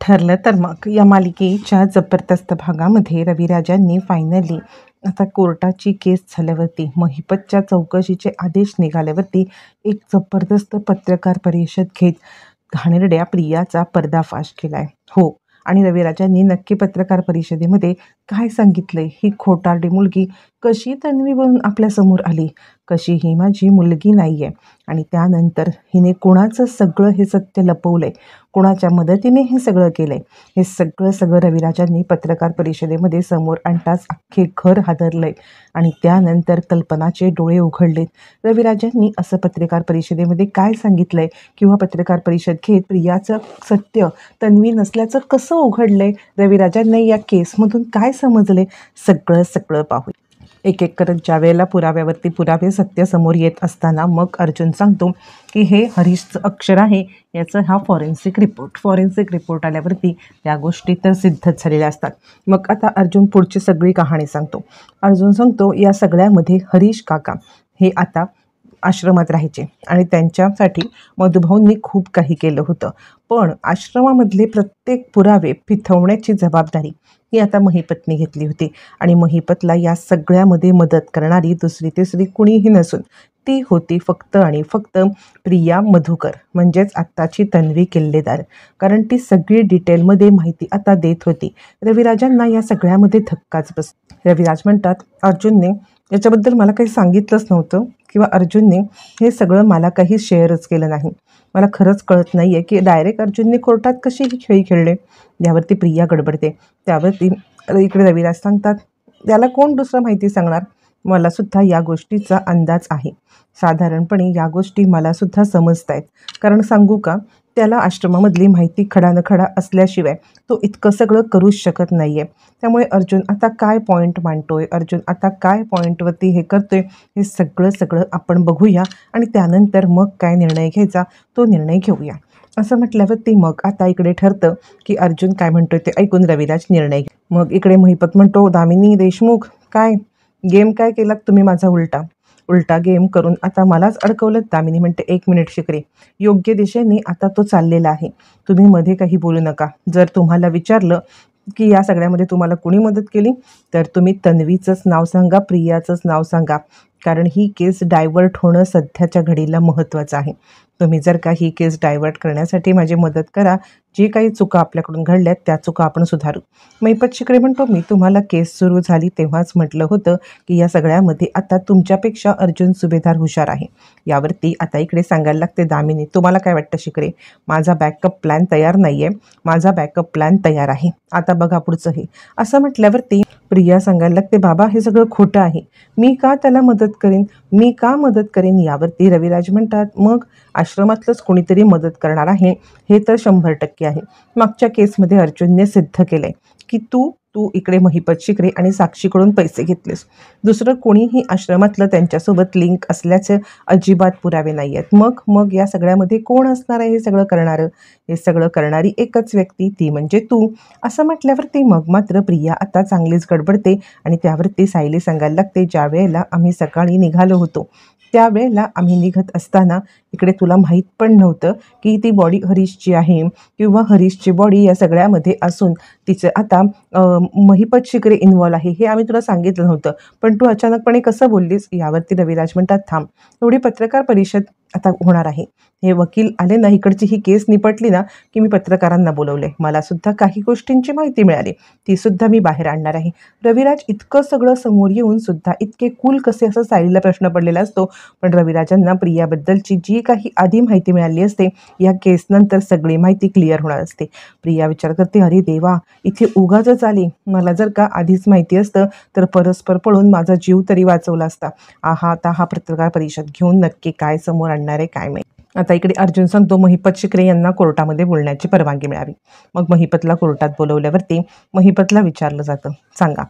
ठरलं तर मग या मालिकेच्या जबरदस्त भागामध्ये रविराजांनी फायनली आता कोर्टाची केस झाल्यावरती महिपतच्या चौकशीचे आदेश निघाल्यावरती एक जबरदस्त पत्रकार परिषद घेत घाणेरड्या प्रियाचा पर्दाफाश केलाय. हो, आणि रविराजांनी नक्की पत्रकार परिषदेमध्ये काय सांगितलंय? ही खोटारडी मुलगी कशी तन्वी बनून आपल्यासमोर आली, कशी ही माझी मुलगी नाहीये, आणि त्यानंतर हिने कोणाचं सगळं हे सत्य लपवलंय, कोणाच्या मदतीने हे सगळं केलंय, हे सगळं रविराजांनी पत्रकार परिषदेमध्ये समोर आणताच अख्खे घर हादरलंय. आणि त्यानंतर कल्पनाचे डोळे उघडलेत. रविराजांनी असं पत्रकार परिषदेमध्ये काय सांगितलंय किंवा पत्रकार परिषद घेत प्रियाचं सत्य तन्वी नसल्याचं कसं उघडलंय, रविराजांना या केसमधून काय समजले, सगळं पाहू. एक एक करत ज्या वेळेला पुराव्यावरती पुरावे सत्य समोर येत असताना मग अर्जुन सांगतो की हे हरीशचं अक्षर आहे, याचं हा फॉरेन्सिक रिपोर्ट आल्यावरती त्या गोष्टी तर सिद्धच झालेल्या असतात. मग आता अर्जुन पुढची सगळी कहाणी सांगतो. अर्जुन सांगतो या सगळ्यामध्ये हरीश काका हे आता आश्रमात राहायचे आणि त्यांच्यासाठी मधुभाऊंनी खूप काही केलं होतं, पण आश्रमामधले प्रत्येक पुरावे फिथवण्याची जबाबदारी ही आता महिपतने घेतली होती. आणि महिपतला या सगळ्यामध्ये मदत करणारी दुसरी तिसरी कुणीही नसून ती होती फक्त आणि फक्त प्रिया मधुकर, म्हणजेच आत्ताची तन्वी किल्लेदार. कारण ती सगळी डिटेलमध्ये माहिती आता देत होती. रविराजांना या सगळ्यामध्ये धक्काच बस. रविराज म्हणतात, अर्जुनने याच्याबद्दल मला काही सांगितलंच नव्हतं किंवा अर्जुनने हे सगळं मला काही शेअरच केलं नाही. मला खरंच कळत नाही आहे की डायरेक्ट अर्जुनने कोर्टात कशी ही खेळी खेळले. यावरती प्रिया गडबडते. त्यावरती इकडे रविराज सांगतात, त्याला कोण दुसरं माहिती सांगणार, मलासुद्धा या गोष्टीचा अंदाज आहे. साधारणपणे या गोष्टी मलासुद्धा समजत आहेत. कारण सांगू का, त्याला आश्रमामधली माहिती खडानखडा असल्याशिवाय तो इतकं सगळं करूच शकत नाही आहे. त्यामुळे अर्जुन आता काय पॉईंट मांडतोय, अर्जुन आता काय पॉईंटवरती हे करतोय, हे सगळं आपण बघूया आणि त्यानंतर मग काय निर्णय घ्यायचा तो निर्णय घेऊया. असं म्हटल्यावरती मग आता इकडे ठरतं की अर्जुन काय म्हणतोय ते ऐकून रविराज निर्णय घ्या. मग इकडे महिपत म्हणतो, दामिनी देशमुख, काय गेम काय केलात तुम्ही माझा उलटा गेम करून आता मलाच अडकवलं. दामिनी म्हणते, 1 मिनिट शिकरे, योग्य दिशेने आता तो चाललेला आहे, तुम्ही मध्ये काही बोलू नका. जर तुम्हाला विचारलं की या सगळ्यामध्ये तुम्हाला कुणी मदत केली तर तुम्ही तन्वीचंच नाव सांगा, प्रियाचंच नाव सांगा. कारण ही केस डायव्हर्ट होणं सध्याच्या घडीला महत्त्वाचं आहे. तुम्ही जर का ही केस डायव्हर्ट करण्यासाठी माझी मदत करा. जी काही चुका आपल्याकडून घडल्यात त्या चुका आपण सुधारू. महिपत शिकरे म्हणतो, मी तुम्हाला केस सुरू झाली तेव्हाच म्हटलं होतं की या सगळ्यामध्ये आता तुमच्यापेक्षा अर्जुन सुभेदार हुशार आहे. यावरती आता इकडे सांगायला लागते दामिनी, तुम्हाला काय वाटतं शिकरे, माझा बॅकअप प्लॅन तयार नाही आहे, माझा बॅकअप प्लॅन तयार आहे, आता बघा पुढचं हे. असं म्हटल्यावरती प्रिया सांगायला लागते, बाबा हे सगळं खोटं आहे, मी का त्याला मदत करेन. यावरती रविराज म्हणतात, मग आश्रमातलंच कोणीतरी मदत करणार आहे हे तर 100% आहे. मागच्या केसमध्ये अर्जुनने सिद्ध केलंय की तू इकडे महिपत शिकरे आणि साक्षीकडून पैसे घेतलेस. दुसरं कोणीही आश्रमातलं त्यांच्यासोबत लिंक असल्याचे अजिबात पुरावे नाही आहेत. मग या सगळ्यामध्ये कोण असणार आहे हे सगळं करणारं? हे सगळं करणारी एकच व्यक्ती, ती म्हणजे तू. असं म्हटल्यावरती मग मात्र प्रिया आता चांगलीच गडबडते. आणि त्यावरती सायली सांगायला लागते, ज्या वेळेला आम्ही सकाळी निघालो होतो त्यावेळेला आम्ही निघत असताना इकडे तुला माहीत पण नव्हतं की ती बॉडी हरीशची आहे किंवा हरीशची बॉडी या सगळ्यामध्ये असून तिचं आता महिपत शिकरे इन्व्हॉल्व आहे हे आम्ही तुला सांगितलं नव्हतं, पण तू अचानकपणे कसं बोललीस. यावरती रविराज म्हणतात, थांब, एवढी पत्रकार परिषद आता होणार आहे, हे वकील आले ना, इकडची ही केस निपटली ना की मी पत्रकारांना बोलवले, मला सुद्धा काही गोष्टींची माहिती मिळाली, ती सुद्धा मी बाहेर आणणार आहे. रविराज इतकं सगळं समोर येऊन सुद्धा इतके कूल कसे, असं सायलीला प्रश्न पडलेला असतो. पण रविराजांना प्रियाबद्दलची जी काही आधी माहिती मिळाली असते या केसनंतर सगळी माहिती क्लिअर होणार असते. प्रिया विचार करते, अरे देवा, इथे उगाचच आली, मला जर का आधीच माहिती असतं तर परस्पर पळून माझा जीव तरी वाचवला असता. आता हा पत्रकार परिषद घेऊन नक्की काय समोर आणणार आहे काय माहिती. आता इकडे अर्जुन सांगतो, महिपत शिकरे यांना कोर्टामध्ये बोलण्याची परवानगी मिळावी. मग महिपतला कोर्टात बोलवल्यावरती महिपतला विचारलं जातं, सांगा,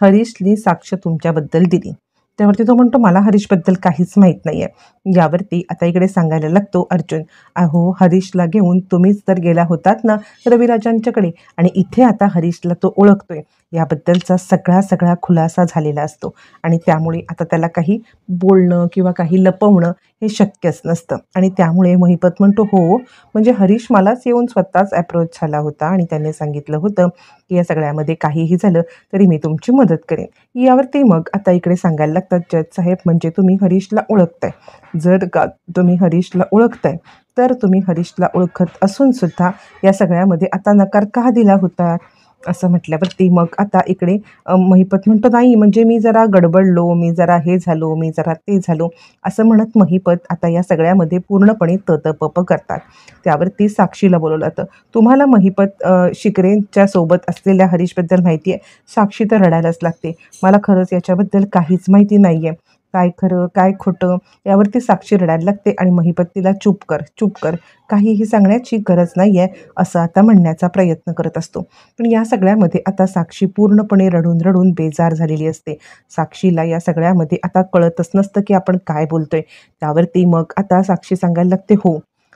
हरीशनी साक्ष तुमच्याबद्दल दिली. त्यावरती तो म्हणतो, मला हरीशबद्दल काहीच माहीत नाही आहे. यावरती आता इकडे सांगायला लागतो अर्जुन, अहो हरीशला घेऊन तुम्हीच तर गेला होतात ना रविराजांच्याकडे, आणि इथे आता हरीशला तो ओळखतोय, याबद्दलचा सगळा खुलासा झालेला असतो. आणि त्यामुळे आता त्याला काही बोलणं किंवा काही लपवणं हे शक्यच नसतं. आणि त्यामुळे महिपत म्हणतो, हो म्हणजे हरीश मलाच येऊन स्वतःच अप्रोच झाला होता आणि त्याने सांगितलं होतं की या सगळ्यामध्ये काहीही झालं तरी मी तुमची मदत करेन. यावरती मग आता इकडे सांगायला लागतात जज साहेब, म्हणजे तुम्ही हरीशला ओळखताय, जर का तुम्ही हरीशला ओळखताय तर तुम्ही हरीशला ओळखत असून सुद्धा या सगळ्यामध्ये आता नकार का दिला होता? असं म्हटल्यावरती मग आता इकडे महिपत म्हणतो, नाही म्हणजे मी जरा गडबडलो, मी जरा हे झालो, मी जरा ते झालो, असं म्हणत महिपत आता या सगळ्यामध्ये पूर्णपणे ततपप करतात. त्यावरती साक्षीला बोलवलं जातं. तुम्हाला महिपत शिकरेंच्या सोबत असलेल्या हरीशबद्दल माहिती आहे? साक्षी तर रडायलाच लागते. मला खरंच याच्याबद्दल काहीच माहिती नाही आहे, काय खरं काय खोटं, यावरती साक्षी रडायला लागते आणि महिपत तिला चूप कर चूप कर, काहीही सांगण्याची गरज नाही आहे असं आता म्हणण्याचा प्रयत्न करत असतो. पण या सगळ्यामध्ये आता साक्षी पूर्णपणे रडून रडून बेजार झालेली असते. साक्षीला या सगळ्यामध्ये आता कळतच नसतं की आपण काय बोलतोय. त्यावरती मग आता साक्षी सांगायला लागते, हो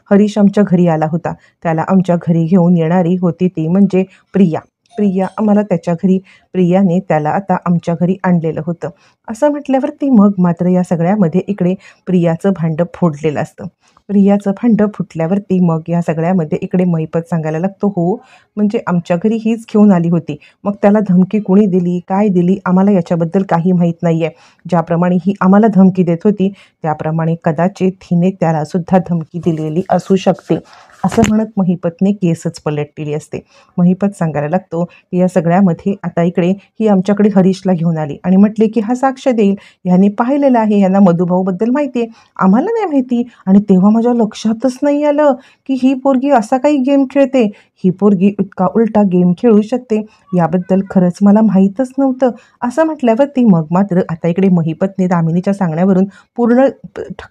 हरीश आमच्या घरी आला होता, त्याला आमच्या घरी घेऊन येणारी होती ती म्हणजे प्रिया. प्रिया आम्हाला त्याच्या घरी, प्रियाने त्याला आता आमच्या घरी आणलेलं होतं. असं म्हटल्यावरती मग मात्र या सगळ्यामध्ये इकडे प्रियाचं भांडं फोडलेलं असतं. प्रियाचं भांडं फुटल्यावरती मग या सगळ्यामध्ये इकडे महिपत सांगायला लागतो, हो म्हणजे आमच्या घरी हीच घेऊन आली होती, मग त्याला धमकी कोणी दिली काय दिली आम्हाला याच्याबद्दल काही माहीत नाही आहे. ज्याप्रमाणे ही आम्हाला धमकी देत होती त्याप्रमाणे कदाचित हिने त्याला सुद्धा धमकी दिलेली असू शकते, असं म्हणत महिपतने केसच पलटलेली असते. महिपत सांगायला लागतो की या सगळ्यामध्ये आता इकडे ही आमच्याकडे हरीशला घेऊन आली आणि म्हटले की हा साक्ष देईल, ह्याने पाहिलेलं आहे, यांना मधुभाऊबद्दल माहिती आहे, आम्हाला नाही माहिती. आणि तेव्हा माझ्या लक्षातच नाही आलं की ही पोरगी असा काही गेम खेळते, ही पोरगी इतका उलटा गेम खेळू शकते, याबद्दल खरंच मला माहीतच नव्हतं. असं म्हटल्यावरती मग मात्र आता इकडे महिपतने दामिनीच्या सांगण्यावरून पूर्ण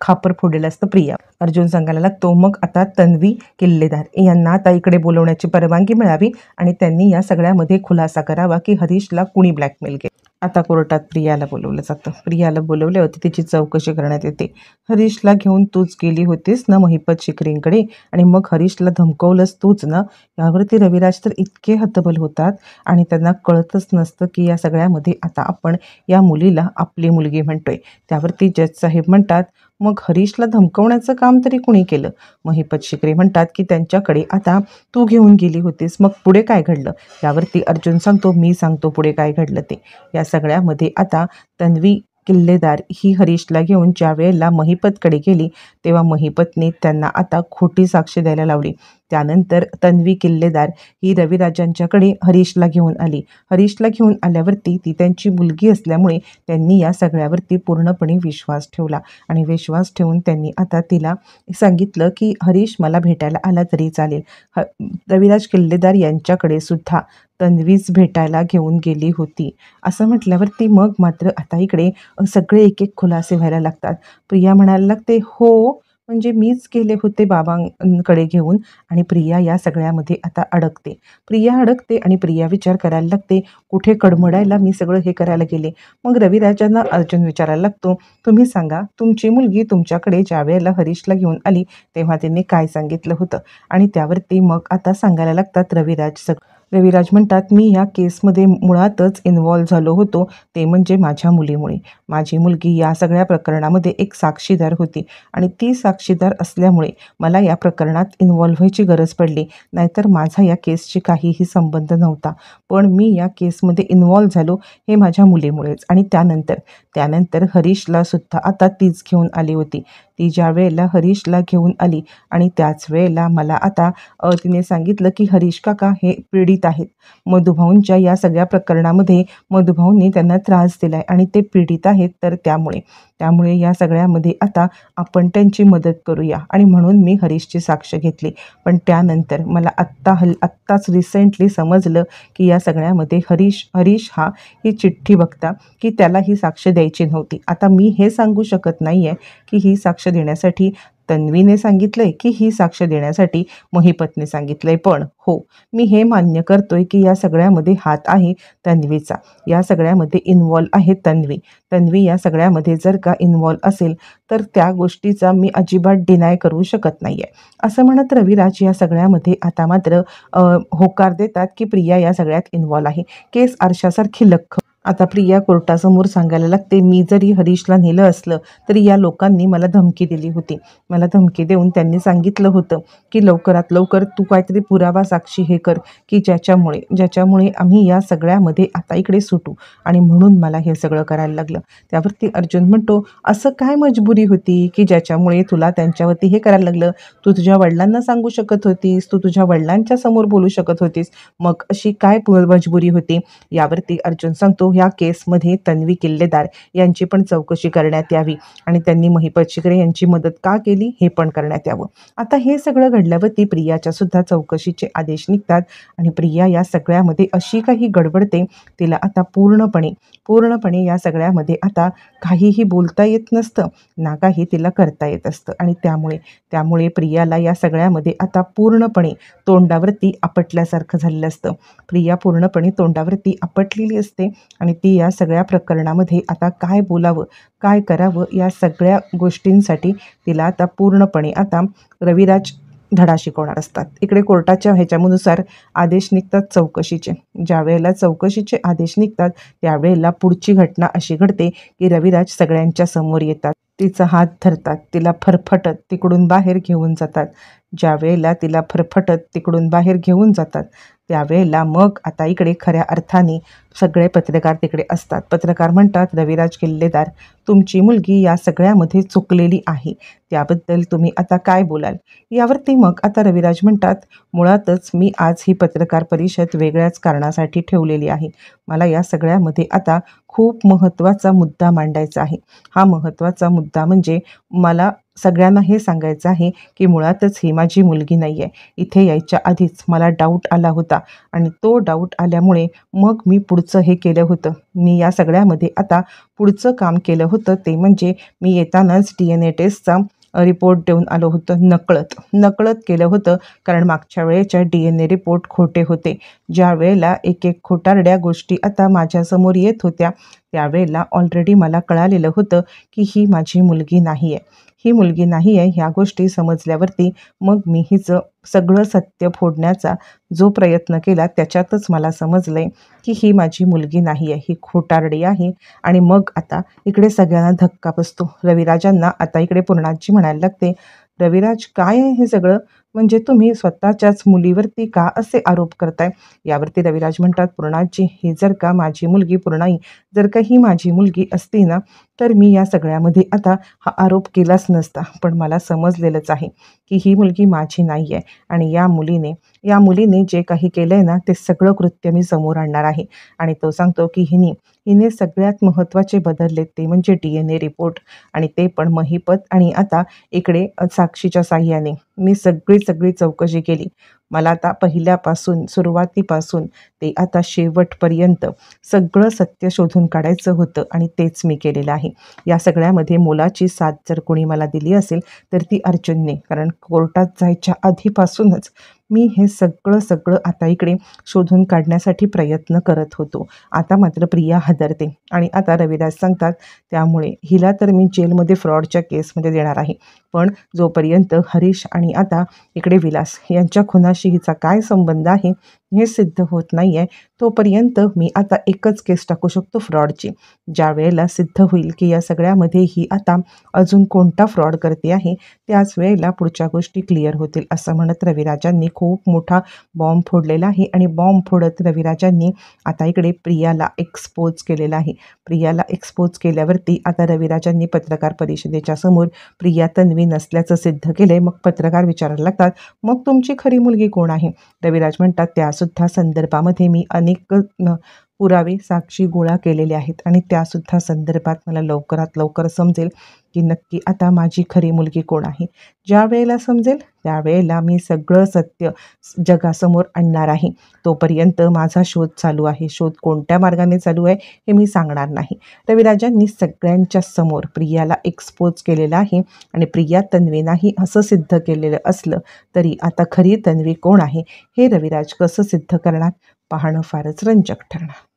खापर फोडलेलं असतं. प्रिया अर्जुन सांगायला लागतो, मग आता तन्वी किल्लेदार यांना आता इकडे बोलवण्याची परवानगी मिळावी आणि त्यांनी या सगळ्यामध्ये खुलासा करावा की हरीशला कुणी ब्लॅकमेल केले. आता कोर्टात प्रियाला बोलवलं जातं. प्रियाला बोलवले होते, तिची चौकशी करण्यात येते. हरीशला घेऊन तूच गेली होतीस ना महिपत शिकरेंकडे आणि मग हरीशला धमकवलंस तूच ना? यावरती रविराज तर इतके हतबल होतात आणि त्यांना कळतच नसतं की या सगळ्यामध्ये आता आपण या मुलीला आपली मुलगी म्हणतोय. त्यावरती जज साहेब म्हणतात, मग हरीशला धमकवण्याचं काम तरी कुणी केलं? महिपत शिकरे म्हणतात की त्यांच्याकडे आता तू घेऊन गेली होतीस, मग पुढे काय घडलं? यावरती अर्जुन सांगतो, मी सांगतो पुढे काय घडलं ते. या सगळ्यामध्ये आता तन्वी किल्लेदार ही हरीशला घेऊन ज्या वेळेला महिपतकडे गेली तेव्हा महिपतने त्यांना आता खोटी साक्ष द्यायला लावली. त्यानंतर तन्वी किल्लेदार ही रविराजांच्याकडे हरीशला घेऊन आली. हरीशला घेऊन आल्यावरती ती त्यांची मुलगी असल्यामुळे त्यांनी या सगळ्यावरती पूर्णपणे विश्वास ठेवला आणि विश्वास ठेवून त्यांनी आता तिला सांगितलं की हरीश मला भेटायला आला तरी चालेल. रविराज किल्लेदार यांच्याकडे सुद्धा तन्वीच भेटायला घेऊन गेली होती. असं म्हटल्यावरती मग मात्र आता इकडे सगळे एक एक खुलासे व्हायला लागतात. प्रिया म्हणायला लागते, हो म्हणजे मीच गेले होते बाबांकडे घेऊन. आणि प्रिया या सगळ्यामध्ये आता अडकते. प्रिया अडकते आणि प्रिया विचार करायला लागते, कुठे कडमडायला मी सगळं हे करायला गेले. मग रविराजांना अर्जुन विचारायला लागतो, तुम्ही सांगा तुमची मुलगी तुमच्याकडे ज्या वेळेला हरीशला घेऊन आली तेव्हा तिने काय सांगितलं होतं? आणि त्यावरती मग आता सांगायला लागतात रविराज. रविराज म्हणतात, मी या केसमध्ये मुळातच इन्व्हॉल्व झालो होतो ते म्हणजे माझ्या मुलीमुळे. माझी मुलगी या सगळ्या प्रकरणामध्ये एक साक्षीदार होती आणि ती साक्षीदार असल्यामुळे मला या प्रकरणात इन्व्हॉल्व व्हायची गरज पडली, नाहीतर माझा या केसशी काहीही संबंध नव्हता. पण मी या केसमध्ये इन्व्हॉल्व झालो हे माझ्या मुलीमुळेच. आणि त्यानंतर हरीशला सुद्धा आता तीच घेऊन आली होती. ती ज्या वेळेला हरीशला घेऊन आली आणि त्याच वेळेला मला आता तिने सांगितलं की हरीश काका हे पीडित आहेत. मधुभाऊंच्या या सगळ्या प्रकरणामध्ये मधुभाऊंनी त्यांना त्रास दिला आहे आणि ते पीडित आहेत, तर त्यामुळे या सगळ्यामध्ये आता आपण त्यांची मदत करूया आणि म्हणून मी हरीशची साक्ष घेतली. पण त्यानंतर मला आत्ताच रिसेंटली समजलं की या सगळ्यामध्ये हरीश हा ही चिठ्ठी बघता की त्याला ही साक्ष द्यायची नव्हती. आता मी हे सांगू शकत नाही आहे की ही साक्ष देण्यासाठी तन्वीने सांगितलंय की ही साक्ष देण्यासाठी महिपतने सांगितलंय. पण हो, मी हे मान्य करतोय की या सगळ्यामध्ये हात आहे तन्वीचा, या सगळ्यामध्ये इन्व्हॉल्व आहे तन्वी या सगळ्यामध्ये जर का इन्व्हॉल्व असेल तर त्या गोष्टीचा मी अजिबात डिनाय करू शकत नाही आहे. असं म्हणत रविराज या सगळ्यामध्ये आता मात्र होकार देतात की प्रिया या सगळ्यात इन्व्हॉल्व आहे. केस आरशासारखी आता प्रिया कोर्टासमोर सांगायला लागते, मी जरी हरीशला नेलं असलं तरी या लोकांनी मला धमकी दिली होती. मला धमकी देऊन त्यांनी सांगितलं होतं की लवकरात लवकर तू काहीतरी पुरावा साक्षी हे कर की ज्याच्यामुळे आम्ही या सगळ्यामध्ये आता इकडे सुटू, आणि म्हणून मला हे सगळं करायला लागलं. त्यावरती अर्जुन म्हणतो, असं काय मजबुरी होती की ज्याच्यामुळे तुला त्यांच्यावरती हे करायला लागलं? तू तुझ्या वडिलांना सांगू शकत होतीस, तू तुझ्या वडिलांच्या समोर बोलू शकत होतीस, मग अशी काय मजबुरी होती? यावरती अर्जुन सांगतो, ह्या केसमध्ये तन्वी किल्लेदार यांची पण चौकशी करण्यात यावी आणि त्यांनी महिपत शिकरे यांची मदत का केली हे पण करण्यात यावं. आता हे सगळं घडल्यावरती प्रियाच्या सुद्धा चौकशीचे आदेश निघतात आणि प्रिया या सगळ्यामध्ये अशी काही गडबडते, तिला आता पूर्णपणे या सगळ्यामध्ये आता काहीही बोलता येत नसतं ना काही तिला करता येत असतं. आणि त्यामुळे प्रियाला या सगळ्यामध्ये आता पूर्णपणे तोंडावरती आपटल्यासारखं झालेलं असतं. प्रिया पूर्णपणे तोंडावरती आपटलेली असते आणि ती या सगळ्या प्रकरणामध्ये आता काय बोलावं, काय करावं, या सगळ्या गोष्टींसाठी तिला आता पूर्णपणे आता रविराज धडा शिकवणार असतात. इकडे कोर्टाच्या ह्याच्यानुसार आदेश निघतात चौकशीचे. ज्या वेळेला चौकशीचे आदेश निघतात त्यावेळेला पुढची घटना अशी घडते की रविराज सगळ्यांच्या समोर येतात, तिचा हात धरतात, तिला फरफटत तिकडून बाहेर घेऊन जातात. ज्या वेळेला तिला फरफटत तिकडून बाहेर घेऊन जातात त्यावेळेला मग आता इकडे खऱ्या अर्थाने सगळे पत्रकार तिकडे असतात. पत्रकार म्हणतात, रविराज किल्लेदार, तुमची मुलगी या सगळ्यामध्ये चुकलेली आहे, त्याबद्दल तुम्ही आता काय बोलाल? यावरती मग आता रविराज म्हणतात, मुळातच मी आज ही पत्रकार परिषद वेगळ्याच कारणासाठी ठेवलेली आहे. मला या सगळ्यामध्ये आता खूप महत्त्वाचा मुद्दा मांडायचा आहे. हा महत्त्वाचा मुद्दा म्हणजे मला सगळ्यांना हे सांगायचं आहे की मुळातच ही माझी मुलगी नाही आहे. इथे यायच्या आधीच मला डाऊट आला होता आणि तो डाऊट आल्यामुळे मग मी पुढचं हे केलं होतं. मी या सगळ्यामध्ये आता पुढचं काम केलं होतं ते म्हणजे मी येतानाच DNA टेस्टचा रिपोर्ट देऊन आलो होतं. नकळत केलं होतं, कारण मागच्या वेळेच्या DNA रिपोर्ट खोटे होते. ज्या वेळेला एक खोटारड्या गोष्टी आता माझ्यासमोर येत होत्या त्यावेळेला ऑलरेडी मला कळालेलं होतं की ही माझी मुलगी नाही आहे. ह्या गोष्टी समजल्यावरती मग मी हिचं सगळं सत्य फोडण्याचा जो प्रयत्न केला त्याच्यातच मला समजलंय की ही माझी मुलगी नाही आहे, ही खोटारडी आहे. आणि मग आता इकडे सगळ्यांना धक्का बसतो. रविराजांना आता इकडे पूर्णाजी म्हणायला लागते, रविराज काय आहे हे सगळं? म्हणजे तुम्ही स्वतःच्याच मुलीवरती का असे आरोप करताय? यावरती रविराज म्हणतात, पूर्णाजी, ही जर का माझी मुलगी पूर्णाई जर का ही माझी मुलगी असती ना तर मी या सगळ्यामध्ये आता हा आरोप केलाच नसता. पण मला समजलेलंच आहे की ही मुलगी माझी नाही आहे आणि या मुलीने जे काही केलंय ना ते सगळं कृत्य मी समोर आणणार आहे. आणि तो सांगतो की हिने सगळ्यात महत्त्वाचे बदलले ते म्हणजे DNA रिपोर्ट, आणि ते पण महिपत आणि आता इकडे साक्षीच्या साह्याने मी सगळी चौकशी केली. मला आता पहिल्यापासून सुरुवातीपासून ते आता शेवटपर्यंत सगळं सत्य शोधून काढायचं होतं आणि तेच मी केलेलं आहे. या सगळ्यामध्ये मोलाची साथ जर कोणी मला दिली असेल तर ती अर्जुनने, कारण कोर्टात जायच्या आधीपासूनच मी हे सगळं आता इकडे शोधून काढण्यासाठी प्रयत्न करत होतो. आता मात्र प्रिया हादरते आणि आता रविराज सांगतात, त्यामुळे हिला तर मी जेलमध्ये फ्रॉडच्या केसमध्ये देणार आहे, पण जोपर्यंत हरीश आणि आता इकडे विलास यांच्या खुनाशी हिचा काय संबंध आहे हे सिद्ध होत नाही आहे तोपर्यंत मी आता एकच केस टाकू शकतो, फ्रॉडची. ज्या वेळेला सिद्ध होईल की या सगळ्यामध्ये ही आता अजून कोणता फ्रॉड करते आहे त्याच वेळेला पुढच्या गोष्टी क्लिअर होतील, असं म्हणत रविराजांनी खूप मोठा बॉम्ब फोडलेला आहे. आणि बॉम्ब फोडत रविराजांनी आता इकडे प्रियाला एक्सपोज केलेला आहे. प्रियाला एक्सपोज केल्यावरती आता रविराजांनी पत्रकार परिषदेच्या समोर प्रिया तन्वी नसल्याचं सिद्ध केलंय. मग पत्रकार विचारायला लागतात, मग तुमची खरी मुलगी कोण आहे? रविराज म्हणतात, त्यासुद्धा संदर्भामध्ये मी अनेक पुरावे साक्षी गोळा केलेले आहेत आणि त्यासुद्धा संदर्भात मला लवकरात लवकर समजेल की नक्की आता माझी खरी मुलगी कोण आहे. ज्या वेळेला समजेल त्यावेळेला मी सगळं सत्य जगासमोर आणणार आहे. तोपर्यंत माझा शोध चालू आहे. शोध कोणत्या मार्गाने चालू आहे हे मी सांगणार नाही. रविराजांनी सगळ्यांच्या समोर प्रियाला एक्सपोज केलेला आहे आणि प्रिया तन्वी नाही असं सिद्ध केलेलं असलं तरी आता खरी तन्वी कोण आहे हे रविराज कसं सिद्ध करणार पाहणं फारच रंजक ठरणार.